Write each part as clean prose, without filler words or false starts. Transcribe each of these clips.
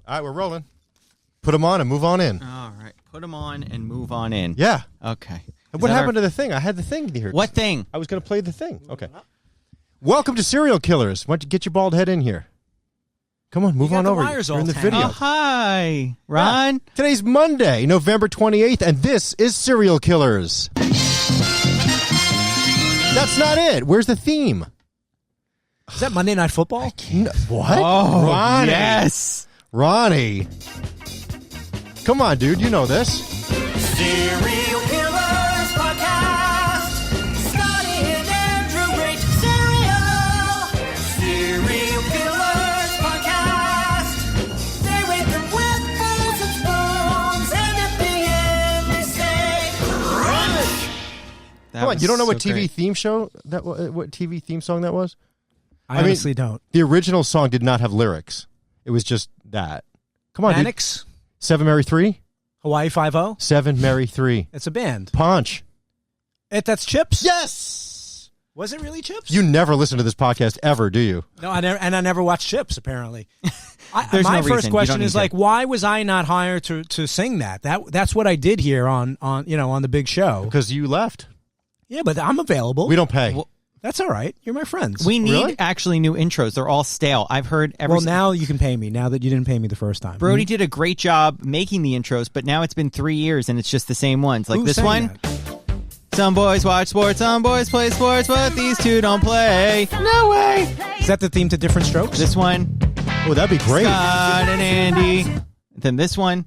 All right, we're rolling. Put them on and move on in. All right. Put them on and move on in. Yeah. Okay. What happened to the thing? I had the thing here. What thing? I was going to play the thing. Okay. Welcome to Serial Killers. Why don't you get your bald head in here? Come on, move on over. You're in the video. Oh, hi, Ron. Yeah. Today's Monday, November 28th, and this is Serial Killers. That's not it. Where's the theme? Is that Monday Night Football? What? Oh, Ronnie. yes. Ronnie. Come on, dude. You know this. Serial Killers Podcast. Scotty and Andrew rate Serial. Serial Killers Podcast. They rate them with balls and spoons, and at the end they say, Crunch. Come on, you don't know what TV great. theme show what TV theme song that was? I honestly don't. The original song did not have lyrics. It was just that. Come on, Mannix? dude. 7 Mary 3? Hawaii 5-0? 7 Mary 3. It's a band. Punch. That's Chips? Yes! Was it really Chips? You never listen to this podcast ever, do you? No, I never watched Chips, apparently. There's my no first reason. question You is don't need like, why was I not hired to sing that? That's what I did here on the big show. Because you left. Yeah, but I'm available. We don't pay. Well, That's all right. You're my friends. We need Really? actually new intros. They're all stale. I've heard every. Well, now you can pay me. Now that you didn't pay me the first time. Brody did a great job making the intros, but now it's been 3 years and it's just the same ones. Like Who this sang one. that? Some boys watch sports, some boys play sports, but these two don't play. No way. Is that the theme to Different Strokes? This one, Oh, that'd be great. Scott and Andy. Then this one,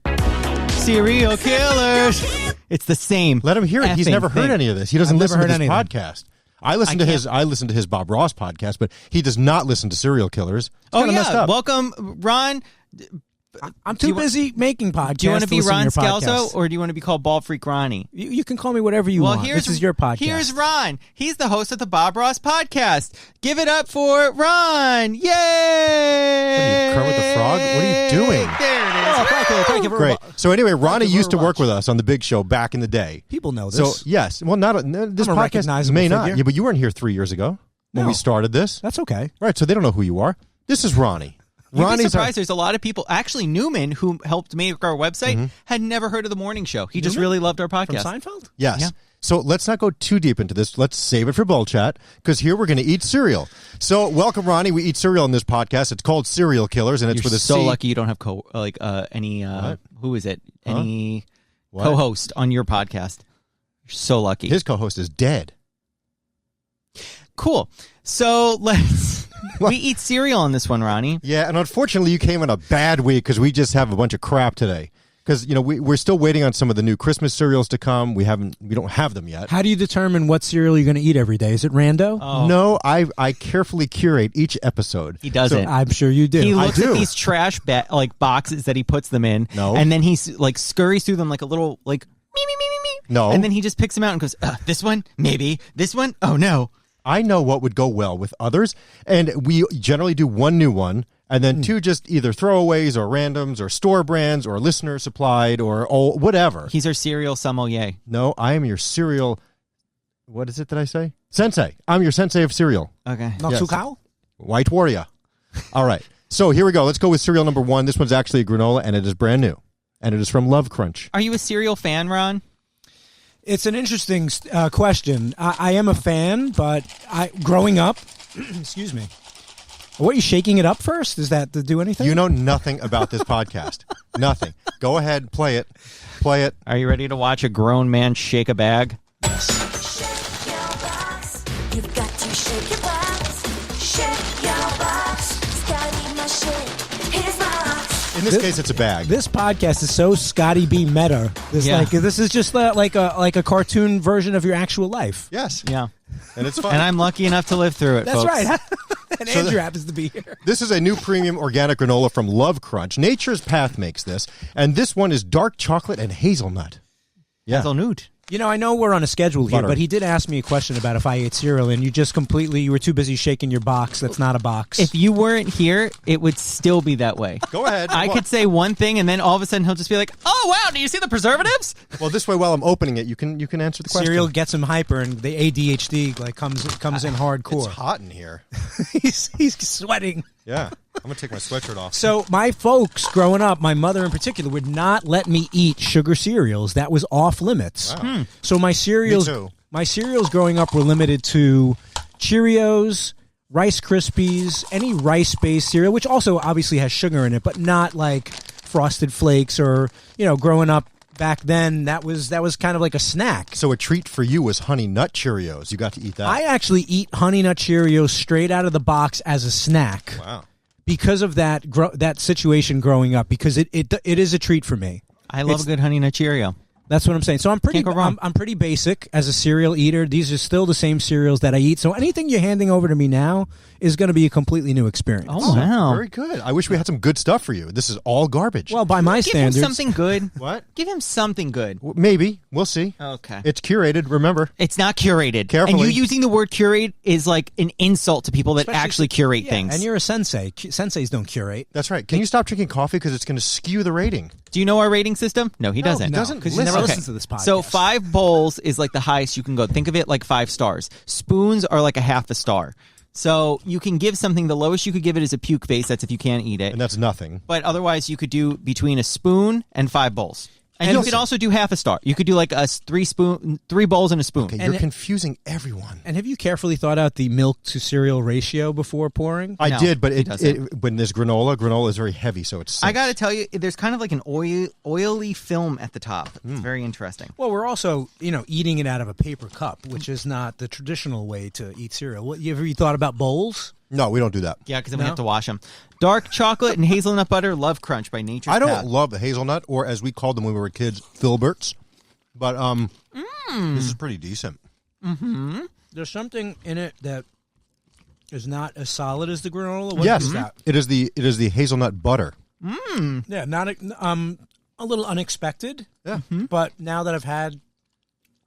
Serial Killers. It's the same. Let him hear it. He's effing never heard thing. any of this. He doesn't I've listen never to heard this anything. podcast. I listen to his Bob Ross podcast, but he does not listen to Serial Killers. It's Oh kinda messed yeah, up. welcome, Ron. I'm too busy making podcasts. Do you want to be listen Ron your Scalzo, podcasts. or do you want to be called Bald Freak Ronnie? You can call me whatever you want. This is your podcast. Here's Ron. He's the host of the Bob Ross podcast. Give it up for Ron. Yay! What are you, Kermit the Frog? What are you doing? There it is. Oh, thank you. Great. So anyway, Ronnie you very used to work much. with us on the Big Show back in the day. People know So this. yes, well, this I'm a podcast recognizable may not. figure. Yeah, but you weren't here 3 years ago when No. we started this, That's okay. right? So they don't know who you are. This is Ronnie. You'd be Ronnie's surprised. There's a lot of people. Actually, Newman, who helped make our website, had never heard of the morning show. He just Newman? really loved our From podcast. Seinfeld? Yes. Yeah. So let's not go too deep into this. Let's save it for Bull Chat, because here we're going to eat cereal. So welcome, Ronnie. We eat cereal on this podcast. It's called Serial Killers, and it's You're with a so C. lucky you don't have any who is it? Any What? co-host on your podcast. You're so lucky. His co-host is dead. Cool. So let's we eat cereal on this one, Ronnie. Yeah, and unfortunately, you came in a bad week because we just have a bunch of crap today. Because we're still waiting on some of the new Christmas cereals to come. We don't have them yet. How do you determine what cereal you're going to eat every day? Is it rando? Oh. No, I carefully curate each episode. He doesn't. I'm sure you do. He I looks do. at these trash boxes that he puts them in, No. and then he scurries through them like a little me. No. And then he just picks them out and goes, this one, maybe. This one, oh no. I know what would go well with others, and we generally do one new one, and then two just either throwaways or randoms or store brands or listener supplied or whatever. He's our cereal sommelier. No, I am your cereal. What is it that I say? Sensei. I'm your sensei of cereal. Okay. Yes. Natsukao? White Warrior. All right. So here we go. Let's go with cereal number 1. This one's actually a granola, and it is brand new. And it is from Love Crunch. Are you a cereal fan, Ron? It's an interesting question. I am a fan, but growing up, excuse me. What, are you shaking it up first? Is that to do anything? You know nothing about this podcast. Nothing. Go ahead. Play it. Play it. Are you ready to watch a grown man shake a bag? Shake your box. You've got to shake your box. Shake your box. Scotty, my shit. Here's my box. In this case, it's a bag. This podcast is so Scotty B meta. This is just like a cartoon version of your actual life. Yes. Yeah. And it's fun. And I'm lucky enough to live through it, That's folks. right. And So Andrew happens to be here. This is a new premium organic granola from Love Crunch. Nature's Path makes this, and this one is dark chocolate and hazelnut. Yeah. Hazelnut. You know, I know we're on a schedule here, Butter. but he did ask me a question about if I ate cereal, and you were too busy shaking your box. That's not a box. If you weren't here, it would still be that way. Go ahead. I could say one thing, and then all of a sudden he'll just be like, "Oh wow, do you see the preservatives?" Well, this way, while I'm opening it, you can answer the question. cereal gets him hyper, and the ADHD comes in hardcore. It's hot in here. he's sweating. Yeah. I'm going to take my sweatshirt off. So my folks growing up, my mother in particular, would not let me eat sugar cereals. That was off limits. Wow. So my cereals, Me too. my cereals growing up were limited to Cheerios, Rice Krispies, any rice-based cereal, which also obviously has sugar in it, but not like Frosted Flakes or, growing up back then, that was kind of like a snack. So a treat for you was Honey Nut Cheerios. You got to eat that. I actually eat Honey Nut Cheerios straight out of the box as a snack. Wow. Because of that situation growing up, because it is a treat for me. I love a good Honey Nut Cheerio. That's what I'm saying. So I'm pretty Can't go wrong. I'm pretty basic as a cereal eater. These are still the same cereals that I eat. So anything you're handing over to me now is going to be a completely new experience. Oh, wow. Very good. I wish we had some good stuff for you. This is all garbage. Well, by my Give standards, him something good. What? Give him something good. Maybe. We'll see. Okay. It's curated, remember. It's not curated. Carefully. And you using the word curate is like an insult to people that Especially actually curate yeah, things. and you're a sensei. Senseis don't curate. That's right. Can you stop drinking coffee because it's going to skew the rating? Do you know our rating system? No, he doesn't. he doesn't. because he never Listen. listens to this podcast. So 5 bowls is like the highest you can go. Think of it like 5 stars. Spoons are like a half a star. So you can give something, the lowest you could give it is a puke face. That's if you can't eat it. And that's nothing. But otherwise, you could do between a spoon and 5 bowls. And you listen- could also do half a star. You could do like a 3 bowls and a spoon. Okay, And you're confusing everyone. And have you carefully thought out the milk to cereal ratio before pouring? I No, did, but he when there's granola is very heavy, so it's. I got to tell you, there's kind of like an oily film at the top. It's very interesting. Well, we're also, eating it out of a paper cup, which is not the traditional way to eat cereal. You ever thought about bowls? No, we don't do that. Yeah, because then we have to wash them. Dark chocolate and hazelnut butter, Love Crunch by Nature's I don't Path. love the hazelnut, or as we called them when we were kids, filberts. But this is pretty decent. There's something in it that is not as solid as the granola. What Yes, is that? it is the hazelnut butter. Yeah, not a little unexpected. Yeah. But now that I've had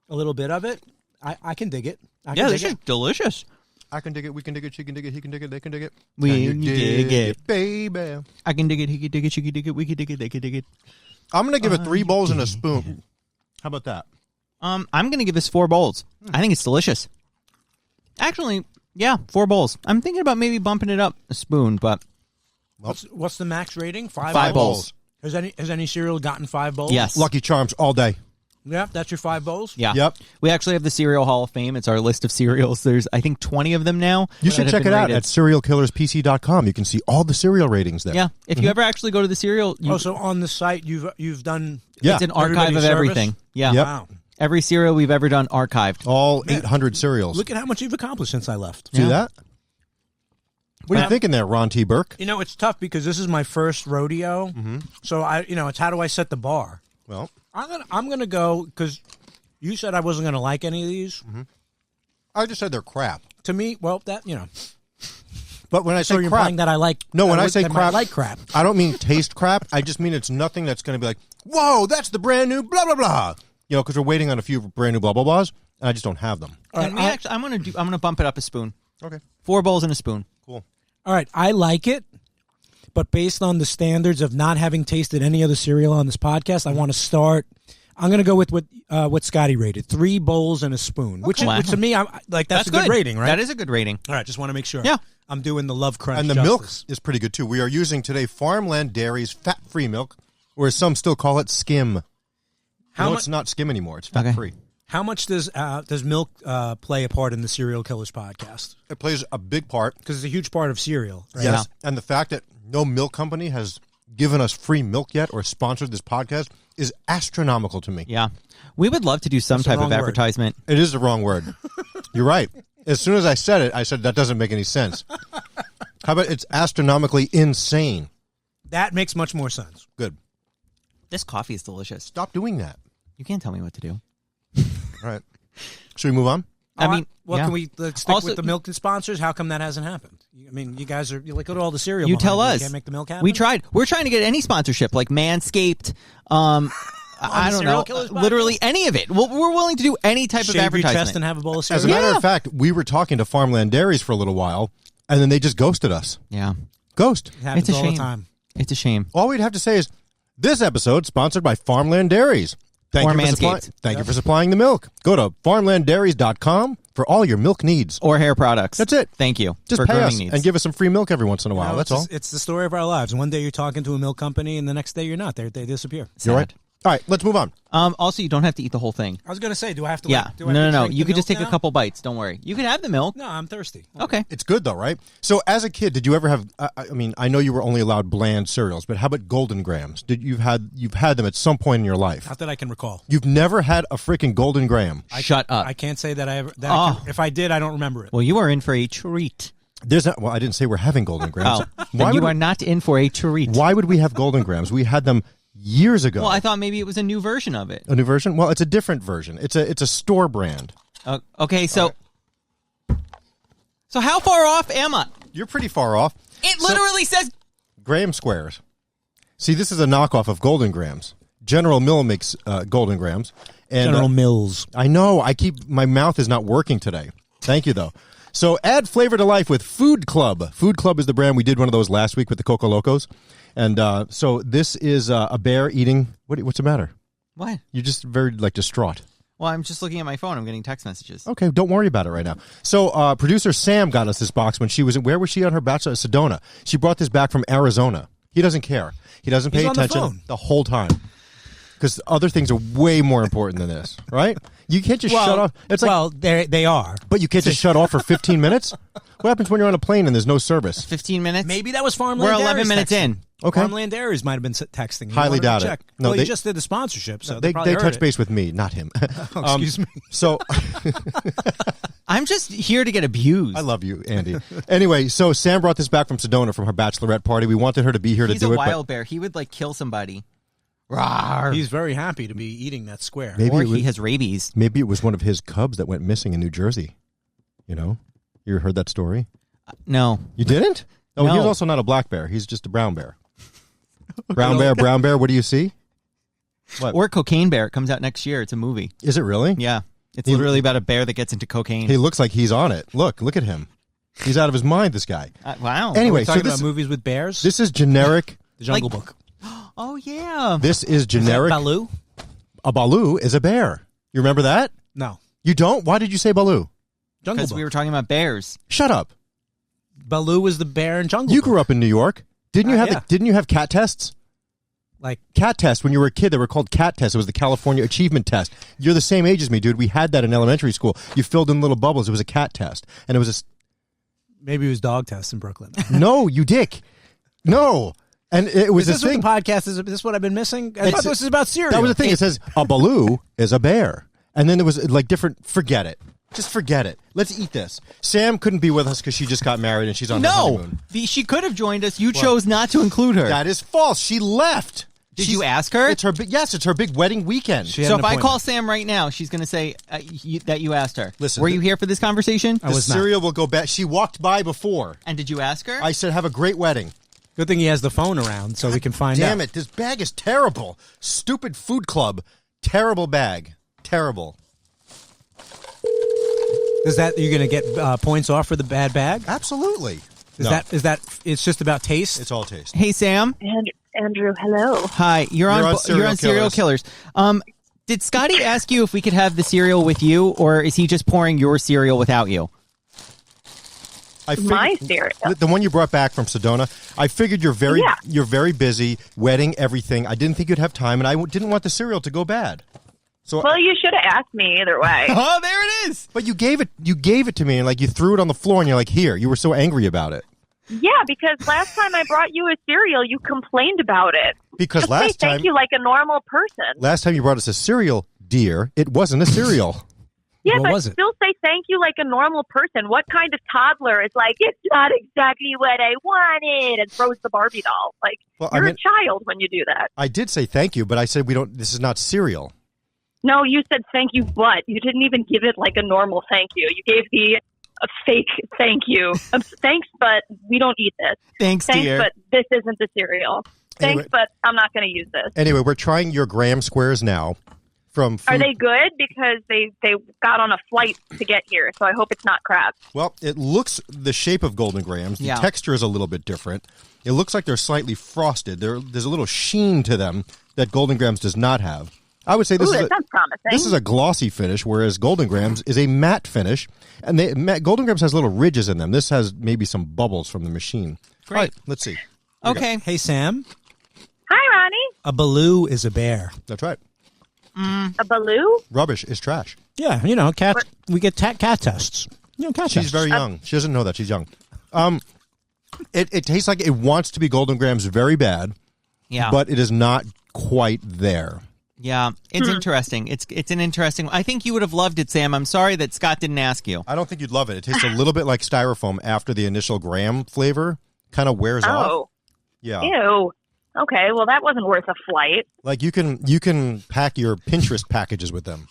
a little bit of it, I can dig it. I Yeah, can this dig is it. delicious. I can dig it. We can dig it. She can dig it. He can dig it. They can dig it. We Can you dig it. baby. I can dig it, he can dig it, she can dig it, we can dig it, they can dig it. I'm gonna give it 3 bowls and a spoon. How about that? I'm going to give this 4 bowls. I think it's delicious. Actually, yeah, 4 bowls. I'm thinking about maybe bumping it up a spoon, but What's the max rating? 5 5 bowls. bowls. Has any cereal gotten 5 bowls? Yes. Lucky Charms all day. Yeah, that's your 5 bowls? Yeah. Yep. We actually have the Cereal Hall of Fame. It's our list of cereals. There's, I think, 20 of them now. You should that have check it been out rated. at serialkillerspc.com. You can see all the cereal ratings there. Yeah. If you ever actually go to the cereal, you, So on the site you've done Yeah. it's an archive Everybody's of service? everything. Yeah. Yep. Wow. Every cereal we've ever done archived. All 800 cereals. Look at how much you've accomplished since I left. See that? What are you thinking there, Ron T. Burke? It's tough because this is my first rodeo. So it's how do I set the bar? Well, I'm gonna go because you said I wasn't gonna like any of these. I just said they're crap. To me, well, But when I so say you're crap, implying that I like. no, when I would- say that I crap, like crap. I don't mean taste crap. I just mean it's nothing that's going to be like, whoa, that's the brand new blah blah blah. Because we're waiting on a few brand new blah blah blahs, and I just don't have them. And we actually, I'm gonna bump it up a spoon. Okay, 4 bowls and a spoon. cool. All right, I like it, but based on the standards of not having tasted any other cereal on this podcast, I want to start. I'm going to go with what Scotty rated: 3 bowls and a spoon, which Wow. to me, I'm like that's a good rating, right? That is a good rating. All right, just want to make sure. Yeah. I'm doing the Love Crunch. And the justice. milk is pretty good too. We are using today Farmland Dairy's fat-free milk, or as some still call it, skim. How no, mu- it's not skim anymore. It's fat-free. How much does milk play a part in the Serial Killers podcast? It plays a big part. Because it's a huge part of cereal. Right? Yes, and the fact that no milk company has given us free milk yet or sponsored this podcast is astronomical to me. Yeah. We would love to do some That's the type of wrong word. advertisement. It is the wrong word. You're right. As soon as I said it, I said that doesn't make any sense. How about it's astronomically insane? That makes much more sense. Good. This coffee is delicious. Stop doing that. You can't tell me what to do. All right. Should we move on? I mean, well, yeah. can we stick Also- with the milk and sponsors? How come that hasn't happened? I mean, you guys are look at all the cereal. You behind tell us. You can't make the milk happen. We tried. We're trying to get any sponsorship, like Manscaped. I don't Serial know. Killers podcast? Literally any of it. We're willing to do any type of Shave your advertisement. chest and have a bowl of As cereal. a matter of fact, we were talking to Farmland Dairies for a little while, and then they just ghosted us. Yeah. Ghost. It happens It's a all shame. the time. It's a shame. All we'd have to say is, this episode sponsored by Farmland Dairies. Or Thank you Manscaped. for supplying the milk. Go to farmlanddairies.com for all your milk needs. Or hair products. That's it. Thank you. Just for pay grooming us needs. and give us some free milk every once in a while. No, That's it's all. It's the story of our lives. One day you're talking to a milk company, and the next day you're not. They disappear. You're right. All right, let's move on. Also, you don't have to eat the whole thing. I was going to say, do I have to? Yeah. Do I No. have to drink You the could just milk take a now? couple bites. Don't worry. You can have the milk. No, I'm thirsty. Okay. It's good though, right? So, as a kid, did you ever have? I mean, I know you were only allowed bland cereals, but how about Golden Grahams? You've had them at some point in your life? Not that I can recall. You've never had a freaking Golden Graham? Shut up. I can't say that I ever. Oh. If I did, I don't remember it. Well, you are in for a treat. There's not. Well, I didn't say we're having Golden Grahams. Oh, then you are not in for a treat. Why would we have Golden Grahams? We had them years ago. Well, I thought maybe it was a new version of it. A new version? Well, it's a different version. It's a store brand. Okay, so how far off am I? You're pretty far off. It literally says Graham Squares. See, this is a knockoff of Golden Grahams. General Mill makes Golden Grahams. And, General Mills. I know. My mouth is not working today. Thank you, though. So add flavor to life with Food Club. Food Club is the brand. We did one of those last week with the Coco Locos. And so this is a bear eating. What's the matter? what? You're just very, distraught. Well, I'm just looking at my phone. I'm getting text messages. Okay, don't worry about it right now. So producer Sam got us this box when she was where was she on her bachelor? Sedona. She brought this back from Arizona. He doesn't care. He doesn't pay He's on the attention phone. the whole time. Because other things are way more important than this, right? You can't just shut off. It's like, they are. but you can't just shut off for 15 minutes. What happens when you're on a plane and there's no service? 15 minutes? Maybe that was Farmland. We're 11 Dairies minutes texting. in. Okay. Farmland Dairies might have been texting. You Highly wanted to doubt it. check. No, Well, they- you just did the sponsorship, so They probably heard touch it. base with me, not him. Oh, excuse me. So I'm just here to get abused. I love you, Andy. Anyway, so Sam brought this back from Sedona from her bachelorette party. We wanted her to be here to He's do a it. wild bear. He would kill somebody. Rawr. He's very happy to be eating that square. Maybe Or it was- he has rabies. Maybe it was one of his cubs that went missing in New Jersey. You know? You heard that story? No. You didn't? Oh, No. he's also not a black bear. He's just a brown bear. Brown bear, what do you see? What? Or Cocaine Bear. It comes out next year. It's a movie. Is it really? Yeah. It's literally about a bear that gets into cocaine. He looks like he's on it. Look at him. He's out of his mind, this guy. Wow. Anyway, so Talking this, about movies with bears. this is generic. The Jungle like- Book. Oh, yeah. This is generic. Baloo? A Baloo is a bear. You remember that? No. You don't? Why did you say Baloo? Jungle Because Book. we were talking about bears. Shut up. Baloo was the bear in Jungle You Book. grew up in New York. Didn't you have Yeah. didn't you have cat tests? Like, Cat tests when you were a kid. They were called cat tests. It was the California Achievement Test. You're the same age as me, dude. We had that in elementary school. You filled in little bubbles. It was a cat test, and it was maybe it was dog tests in Brooklyn. no, you dick, no, and it was Is this a what thing. the podcast is? Is this what I've been missing? I It's- thought this is about cereal. That was the thing. It says a Baloo is a bear, and then there was different. Forget it. Just forget it. Let's eat this. Sam couldn't be with us because she just got married and she's on her No. honeymoon. She could have joined us. You chose not to include her. That is false. She left. Did you ask her? It's her. Yes, it's her big wedding weekend. She had So an if I appointment. call Sam right now, she's going to say that you asked her. Listen, Were you here for this conversation? I The was not. cereal will go back. She walked by before. And did you ask her? I said, "Have a great wedding." Good thing he has the phone around so we can find out. Damn it! This bag is terrible. Stupid Food Club. Terrible bag. Terrible. Is that you're going to get points off for the bad bag? Absolutely. Is that it's just about taste? It's all taste. Hey, Sam. Andrew, hello. Hi. You're on Serial Killers. Did Scotty ask you if we could have the cereal with you, or is he just pouring your cereal without you? I My cereal. The one you brought back from Sedona. I figured you're very busy, wedding, everything. I didn't think you'd have time, and I didn't want the cereal to go bad. So, Well, you should have asked me either way. Oh, there it is. but you gave it to me, and you threw it on the floor, and you're like, "Here." You were so angry about it Yeah, because last time I brought you a cereal, you complained about it. because Just last say thank time, you like a normal person. last time you brought us a cereal, dear, it wasn't a cereal. Yeah, What but was it? still say thank you like a normal person. What kind of toddler is like, it's not exactly what I wanted, and throws the Barbie doll? Like, Well, I you're mean- a child when you do that. I did say thank you, but I said we don't. This is not cereal. No, you said thank you, but you didn't even give it like a normal thank you. You gave a fake thank you. Thanks, but we don't eat this. Thanks, Thanks, dear. but this isn't the cereal. Thanks, Anyway. but I'm not going to use this. Anyway, we're trying your Graham Squares now. From Are food- they good? Because they got on a flight to get here, so I hope it's not crab. Well, it looks the shape of Golden Grahams. The Yeah. texture is a little bit different. It looks like they're slightly frosted. There's a little sheen to them that Golden Grahams does not have. I would say this Ooh, is that sounds promising. this is a glossy finish, whereas Golden Grams is a matte finish, and Golden Grams has little ridges in them. This has maybe some bubbles from the machine. Great. All right, let's see. Okay. Hey, Sam. Hi, Ronnie. A baloo is a bear. That's right. A baloo? Rubbish is trash. Yeah, you know, cat. We get cat tests. You know, cat She's tests. very young. She doesn't know that she's young. It tastes like it wants to be Golden Grams very bad, Yeah. but it is not quite there. Yeah, it's interesting. It's an interesting. I think you would have loved it, Sam. I'm sorry that Scott didn't ask you. I don't think you'd love it. It tastes a little bit like styrofoam after the initial graham flavor kind of wears off. Oh. Yeah. Ew. Okay, well, that wasn't worth a flight. Like you can pack your Pinterest packages with them.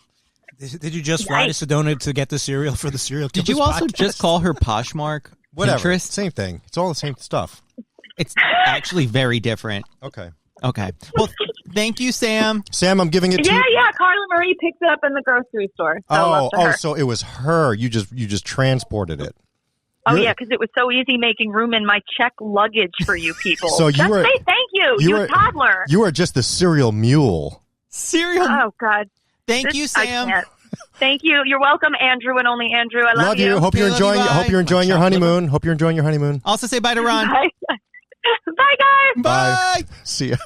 Did you just fly to Sedona to get the cereal for the cereal? Did you Killers also podcast? just call her Poshmark? Whatever. Pinterest? Same thing. It's all the same stuff. It's actually very different. Okay. Okay. Well, thank you, Sam. Sam, I'm giving it to you. Yeah, Carla Marie picked it up in the grocery store. So love to her. So it was her. You just transported it. Oh, You're- yeah, because it was so easy making room in my check luggage for you people. So you Just were- say thank you, you toddler. You are just the cereal mule. Cereal. Oh, God. Thank you, I Sam. can't. Thank you. You're welcome, Andrew, and only Andrew. I love you. Hope you're Okay, love enjoying. you, bye. Hope you're enjoying your honeymoon. Hope you're enjoying your honeymoon. Also say bye to Ron. Bye. Bye, guys. Bye. See ya.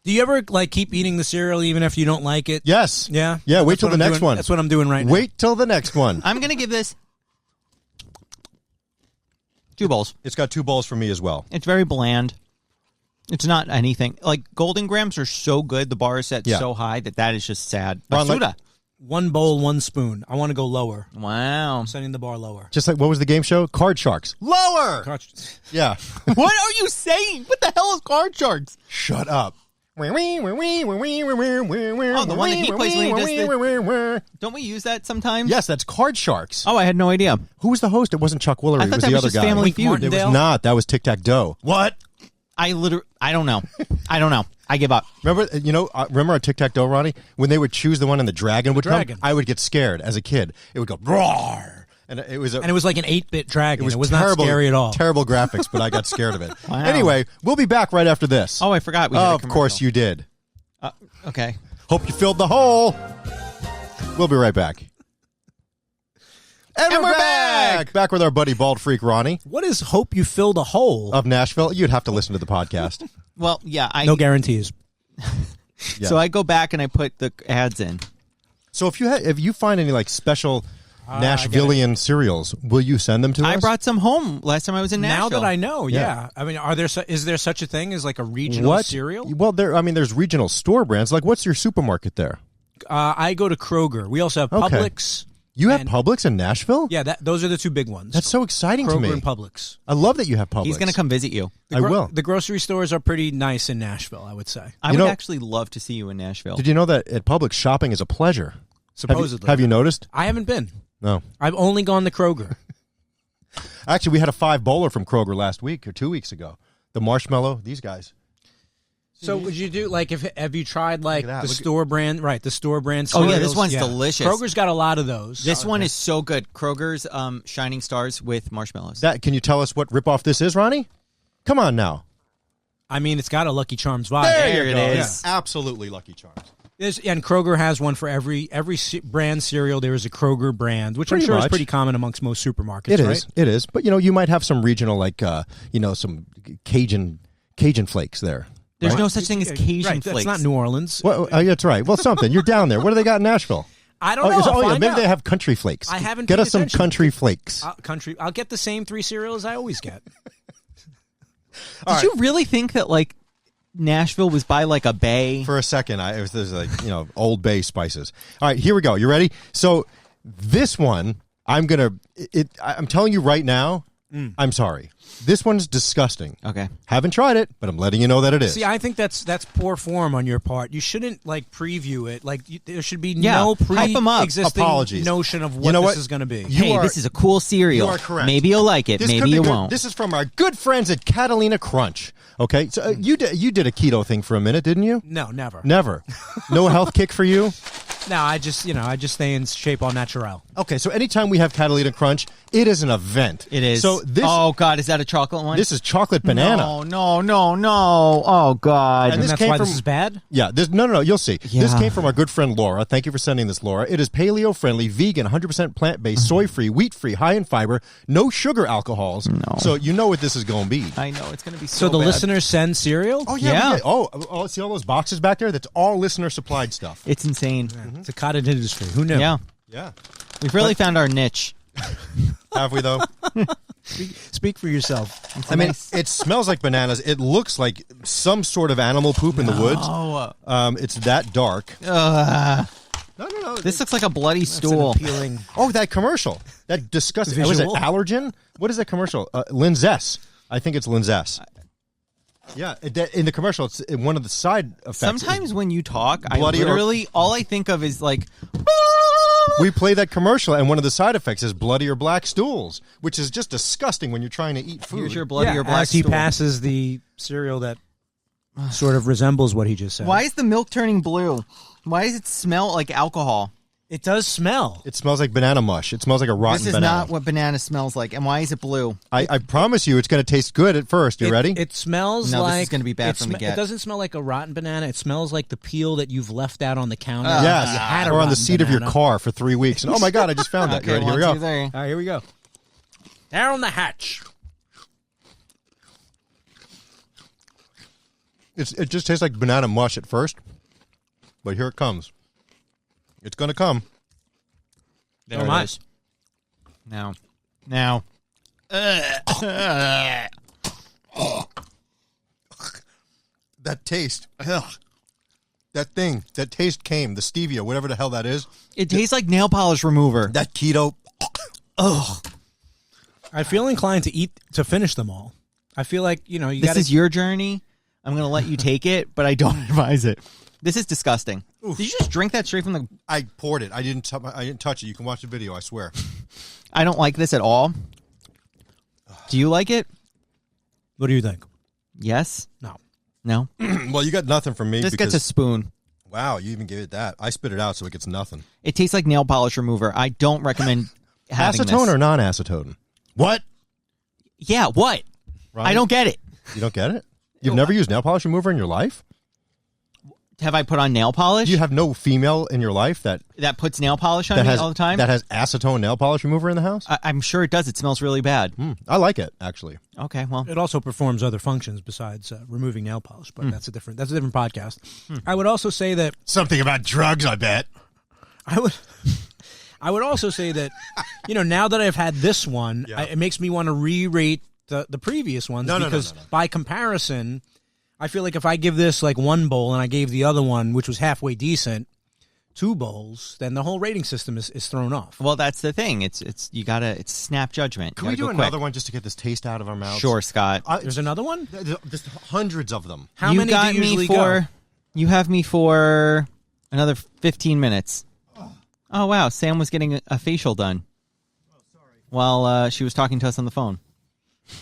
Do you ever like keep eating the cereal even if you don't like it? Yes. Yeah. Yeah. Wait That's till what the I'm next doing- one. That's what I'm doing right now. Wait till the next one. I'm going to give this 2 bowls. It's got 2 bowls for me as well. It's very bland. It's not anything. Like, Golden Grams are so good. The bar is set Yeah. so high that is just sad. Ron, like- Basuda. 1 bowl, 1 spoon. I want to go lower. Wow. I'm setting the bar lower. Just like what was the game show? Card Sharks. Lower. Yeah. What are you saying? What the hell is Card Sharks? Shut up. Oh, the one that he plays when he does Don't we use that sometimes? Yes, that's Card Sharks. Oh, I had no idea. Who was the host? It wasn't Chuck Woolery. I It thought was that the was other just guy. Family Wink Feud. It Martindale? was not. That was Tic Tac Doe. What? I don't know. I don't know. I give up. Remember, remember on Tic Tac Doe, Ronnie, when they would choose the one and the dragon would dragon. come. I would get scared as a kid. It would go roar, and it was like an 8-bit dragon. It was terrible, not scary at all. Terrible graphics, but I got scared of it. Wow. Anyway, we'll be back right after this. Oh, I forgot. We did a Of course commercial. you did. Okay. Hope you filled the hole. We'll be right back. And we're back! Back with our buddy Bald Freak Ronnie What is hope you filled a hole? of Nashville. You'd have to listen to the podcast. Well, yeah. No guarantees. Yeah. So I go back and I put the ads in. So if you find any like special Nashvilleian cereals, will you send them to us? I brought some home last time I was in Now Nashville. that I know, Yeah. I mean, is there such a thing as like a regional cereal? Well, there's regional store brands. Like, what's your supermarket there? I go to Kroger. We also have Okay. Publix. You have And- Publix in Nashville? Yeah, those are the 2 big ones. That's so exciting to Kroger me. and Publix. I love that you have Publix. He's going to come visit you. The I will. The grocery stores are pretty nice in Nashville, I would say. I You would know- actually love to see you in Nashville. Did you know that at Publix shopping is a pleasure? Supposedly. Have you noticed? I haven't been. No. I've only gone to Kroger. Actually, we had a 5 bowler from Kroger last week or 2 weeks ago. The marshmallow, these guys. So would you do like have you tried like Look at that. the Look at- store brand? Right, the store brand. Oh, yeah, cereals? this one's delicious. Kroger's got a lot of those. This one is so good. Kroger's Shining Stars with marshmallows. Can you tell us what ripoff this is, Ronnie? Come on now. I mean, it's got a Lucky Charms vibe. There it go. is. Yeah. Absolutely Lucky Charms. And Kroger has one for every brand cereal. There is a Kroger brand, which Pretty I'm sure much. is pretty common amongst most supermarkets. It is. right? It is. But you might have some regional, like some Cajun flakes there. There's right? no such thing as Cajun right, flakes. That's not New Orleans. Well, that's right. Well, something. You're down there. What do they got in Nashville? I don't know. I'll yeah, find maybe out. they have country flakes. I haven't Get paid us some attention. country flakes. I'll get the same 3 cereals I always get. Did you really think that like Nashville was by like a bay? For a second, it was like Old Bay spices. All right, here we go. You ready? So this one, I'm telling you right now. I'm sorry. This one's disgusting. Okay. Haven't tried it, but I'm letting you know that it is. See, I think that's poor form on your part. You shouldn't like preview it. Like there should be Yeah, no hype 'em up. pre-existing Apologies. notion of what You know this what? is going to be. You This is a cool cereal. You are correct. Maybe you'll like it. This could Maybe be you good. won't. This is from our good friends at Catalina Crunch. Okay, so you did a keto thing for a minute, didn't you? No, never. Never. No health kick for you. No, I just stay in shape all natural. Okay, so anytime we have Catalina Crunch, it is an event. It is. So this, Oh God, is that a chocolate one? this is chocolate banana. No. Oh God. And this that's came why from this is bad? Yeah, no. You'll see. This Yeah. came from our good friend Laura. Thank you for sending this, Laura. It is paleo-friendly, vegan, 100% plant-based, soy-free, wheat-free, high in fiber, no sugar alcohols. No. So you know what this is going to be. I know it's going to be So the bad. listeners send cereal? Oh yeah. Yeah. we get- Oh, see all those boxes back there? That's all listener supplied stuff. It's insane. It's a cottage industry. Who knew? Yeah. Yeah. We've really found our niche. Have we though? Speak for yourself. It's I mean, nice- it smells like bananas. It looks like some sort of animal poop in the woods. Oh, It's that dark. uh, No. this looks like a bloody It's an stool. appealing. Oh, that commercial. That disgusting. Was it Visual. allergen? What is that commercial? Linzess. I think it's Linzess. Yeah, in the commercial, it's one of the side effects. Sometimes when you talk, Bloody or- all I think of is like, We play that commercial, and one of the side effects is bloody or black stools, which is just disgusting when you're trying to eat food. here's your bloody or black as he stool. passes the cereal that sort of resembles what he just said. Why is the milk turning blue? Why does it smell like alcohol? It does smell. It smells like banana mush. It smells like a rotten This is banana. not what banana smells like. And why is it blue? I promise you, it's going to taste good at first. You ready? It smells No, this like is gonna be bad it from the get. It doesn't smell like a rotten banana. It smells like the peel that you've left out on the counter. yes, You had a or on the rotten seat of your banana. car for 3 weeks. And oh my god, I just found that. You ready? Here we go. 1, 2, 3. All right, here we go. Down the hatch. It just tastes like banana mush at first, but here it comes. It's going to come. There Oh, it my. is. Now. That taste. Ugh. That thing. That taste came. The stevia, whatever the hell that is. It tastes like nail polish remover. That keto. I feel inclined to finish them all. I feel like, you know, you This got is your journey. I'm going to let you take it, but I don't advise it. This is disgusting. Did you just drink that straight from the... I poured it. I didn't touch it. You can watch the video, I swear. I don't like this at all. Do you like it? What do you think? Yes? No. No? Well, you got nothing from me This because... gets a spoon. Wow, you even gave it that. I spit it out so it gets nothing. It tastes like nail polish remover. I don't recommend having Acetone this. or non-acetone? What? Yeah, what? Ronnie? I don't get it. You don't get it? You've never used nail polish remover in your life? Have I put on nail polish? You have no female in your life that That puts nail polish on that me has all the time? that has acetone nail polish remover in the house? I'm sure it does. It smells really bad. I like it actually. Okay, well. It also performs other functions besides removing nail polish, but that's a different podcast. I would also say that Something about drugs, I bet. I would also say that, you know, now that I've had this one, Yeah. it makes me want to re-rate the previous ones No. because by comparison, I feel like if I give this like one bowl and I gave the other one, which was halfway decent, 2 bowls, then the whole rating system is thrown off. Well, that's the thing. It's snap judgment. Can we do another one just to get this taste out of our mouths? Sure, Scott. There's another one? There's hundreds of them. How you many got do you usually me for? go? You have me for another 15 minutes. Oh wow, Sam was getting a facial done. Oh, sorry. While she was talking to us on the phone.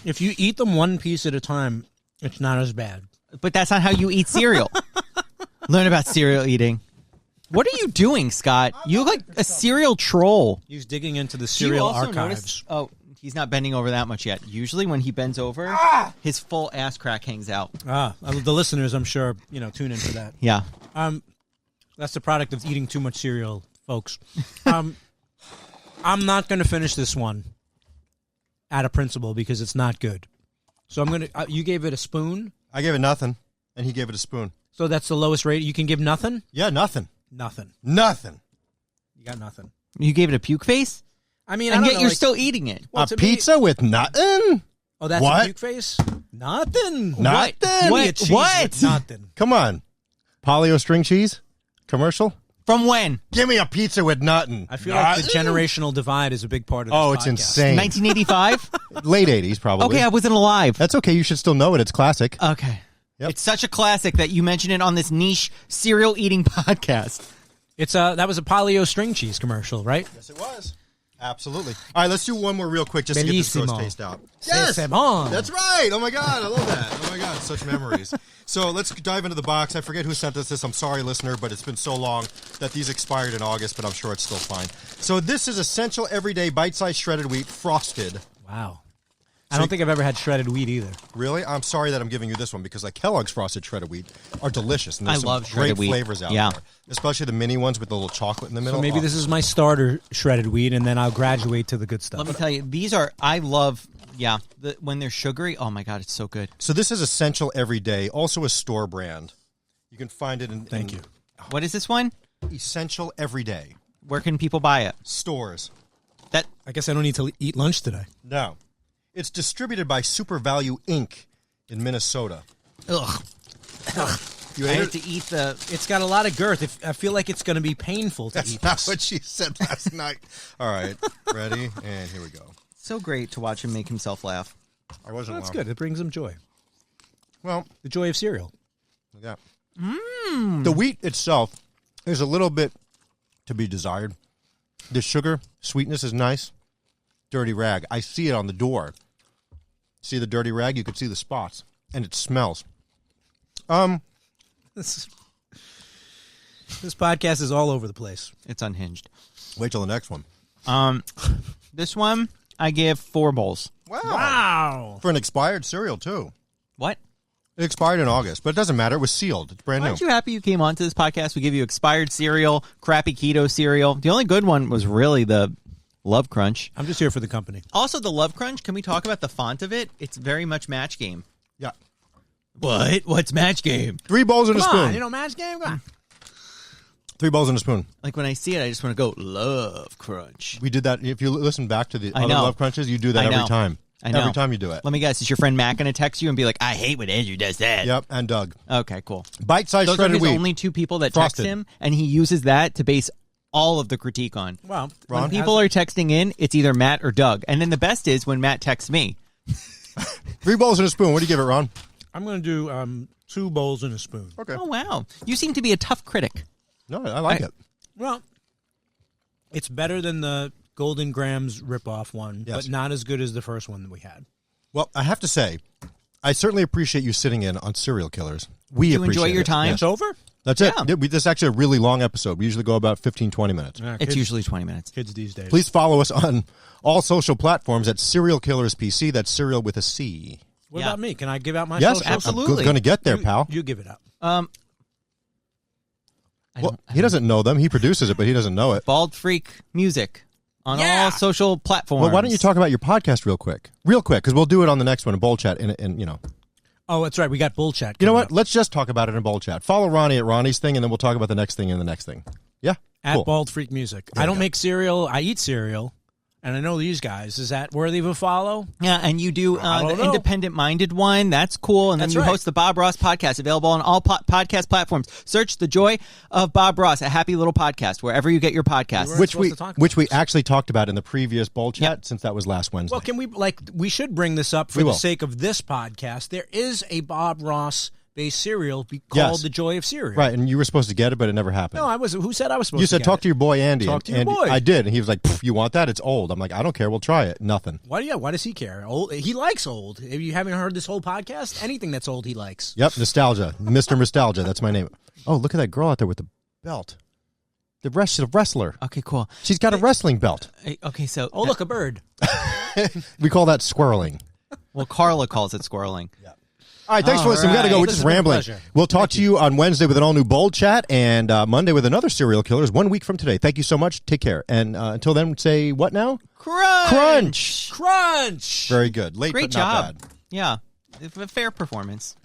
If you eat them one piece at a time, it's not as bad. But that's not how you eat cereal. Learn about cereal eating. What are you doing, Scott? You look like a cereal troll. He's digging into the Do you cereal also archives. notice- Oh, he's not bending over that much yet. Usually when he bends over, his full ass crack hangs out. The listeners, I'm sure, you know, tune in for that. Yeah. That's the product of eating too much cereal, folks. I'm not going to finish this one out of principle because it's not good. So I'm going to. You gave it a spoon, I gave it nothing, and he gave it a spoon. so that's the lowest rate. You can give nothing. Yeah, nothing. Nothing. Nothing. You got nothing. You gave it a puke face? I mean, I And don't yet know, you're like- still eating it. Well, a to me- pizza with nothing? Oh, that's What? a puke face. Nothing. Nothing? Give me a cheese What? with nothing. Come on. Polio string cheese commercial? From when? Give me a pizza with nothing. I feel like the generational divide is a big part of this Oh, it's podcast. insane. 1985? Late 80s, probably. Okay, I wasn't alive. That's okay. You should still know it. It's classic. Okay. Yep. It's such a classic that you mention it on this niche cereal eating podcast. It's that was a Polio string cheese commercial, right? Yes, it was. Absolutely. All right, let's do one more real quick just to get this gross Bellissimo. taste out. C'est bon. That's right. Oh my God, I love that. Oh my God, such memories. So let's dive into the box. I forget who sent us this. I'm sorry, listener, but it's been so long that these expired in August, but I'm sure it's still fine. So this is Essential Everyday Bite-Sized Shredded Wheat Frosted. Wow. I don't think I've ever had shredded wheat either. Really? I'm sorry that I'm giving you this one because like Kellogg's Frosted Shredded Wheat are delicious. And there's some love great shredded wheat. flavors out Yeah. there. Especially the mini ones with the little chocolate in the middle. So maybe this is my starter shredded wheat, and then I'll graduate to the good stuff. Let me tell you, these are, I love, when they're sugary, oh my God, it's so good. So this is Essential Everyday, also a store brand. You can find it in Thank you. What is this one? Essential Everyday. Where can people buy it? Stores. I guess I don't need to eat lunch today. No. It's distributed by Super Value Inc. in Minnesota. Ugh. You I ate have it? to eat the, It's got a lot of girth. I feel like it's going to be painful to eat That's this. what she said last night. All right. Ready? And here we go. so great to watch him make himself laugh. I wasn't That's wrong. good. It brings them joy. Well, The joy of cereal. look at that. The wheat itself is a little bit to be desired. The sugar, sweetness is nice. Dirty rag. I see it on the door. See the dirty rag? You can see the spots. And it smells. This podcast is all over the place. It's unhinged. Wait till the next one. This one, I give 4 bowls. Wow. For an expired cereal, too. What? It expired in August, but it doesn't matter. It was sealed. It's brand Aren't new. you happy you came onto this podcast? We give you expired cereal, crappy keto cereal. The only good one was really the Love Crunch. I'm just here for the company. Also, the Love Crunch, can we talk about the font of it? It's very much Match Game. Yeah. What? What's Match Game? 3 bowls and a Come spoon. on, you know, match game. Come on. 3 bowls and a spoon. Like when I see it, I just want to go, Love Crunch. We did that. If you listen back to the I other know. Love Crunches, you do that I know. every time. I know. Every time you do it. Let me guess, is your friend Matt going to text you and be like, I hate when Andrew does that? Yep, and Doug. Okay, cool. Bite-sized Those are shredded his wheat. only 2 people that Frosted. text him, and he uses that to base all of the critique on. Wow. Ron? When people are texting in, it's either Matt or Doug. And then the best is when Matt texts me. 3 bowls and a spoon. What do you give it, Ron? I'm going to do 2 bowls and a spoon. Okay. Oh, wow. You seem to be a tough critic. No, I like it. Well, it's better than the Golden Grams ripoff one, Yes. but not as good as the first one that we had. Well, I have to say, I certainly appreciate you sitting in on Serial Killers. We you enjoy appreciate your it. time? Yes. It's over? That's it. Yeah. This is actually a really long episode. We usually go about 15, 20 minutes. Yeah, It's kids, usually 20 minutes. kids these days. Please follow us on all social platforms at Serial Killers PC. That's Serial with a C. What Yeah. about me? Can I give out my Yes, socials? absolutely. I'm going to get there, pal. You give it up. Well, he doesn't know them. He produces it, but he doesn't know it. Bald Freak Music on Yeah. all social platforms. Well, why don't you talk about your podcast real quick? Real quick, because we'll do it on the next one in Bowl Chat. And you know. Oh, that's right. We got Bull Chat. You know coming what? up. Let's just talk about it in Bowl Chat. Follow Ronnie at Ronnie's thing, and then we'll talk about the next thing and the next thing. Yeah? At Cool. Bald Freak Music. There I you don't go. make cereal. I eat cereal. And I know these guys. Is that worthy of a follow? Yeah, and you do I don't the know. independent-minded one. That's cool. And then That's you right. host the Bob Ross podcast, available on all podcast platforms. Search The Joy of Bob Ross, a happy little podcast, wherever you get your podcasts. weren't Which supposed we to talk about which we this. actually talked about in the previous Bowl Chat, Yep. since that was last Wednesday. Well, can we, we should bring this up for We the will. sake of this podcast. There is a Bob Ross-based cereal called Yes. The Joy of Cereal. Right, and you were supposed to get it, but it never happened. No, who said I was supposed You to said get talk it? to your boy Andy. Talk to your and boy. I did, and he was like, "Pff, "You want that? It's old." I'm like, "I don't care. We'll try it." Nothing. Why does he care? Old, he likes old. If you haven't heard this whole podcast, anything that's old he likes. Yep, nostalgia, Mr. Nostalgia. That's my name. Oh, look at that girl out there with the belt. The wrestler. Okay, cool. She's got a wrestling belt. Okay, so Oh, look, a bird. We call that squirreling. well, Carla calls it squirreling. All right, thanks for All listening. We got to go. right. We're This just has been a rambling. pleasure. We'll talk to you on Wednesday with an all-new Bold Chat, and Monday with another Serial Killers 1 week from today. Thank you so much. Take care. And until then, say what now? Crunch! Crunch! Very good. Late, Great but not job. bad. Yeah, a fair performance.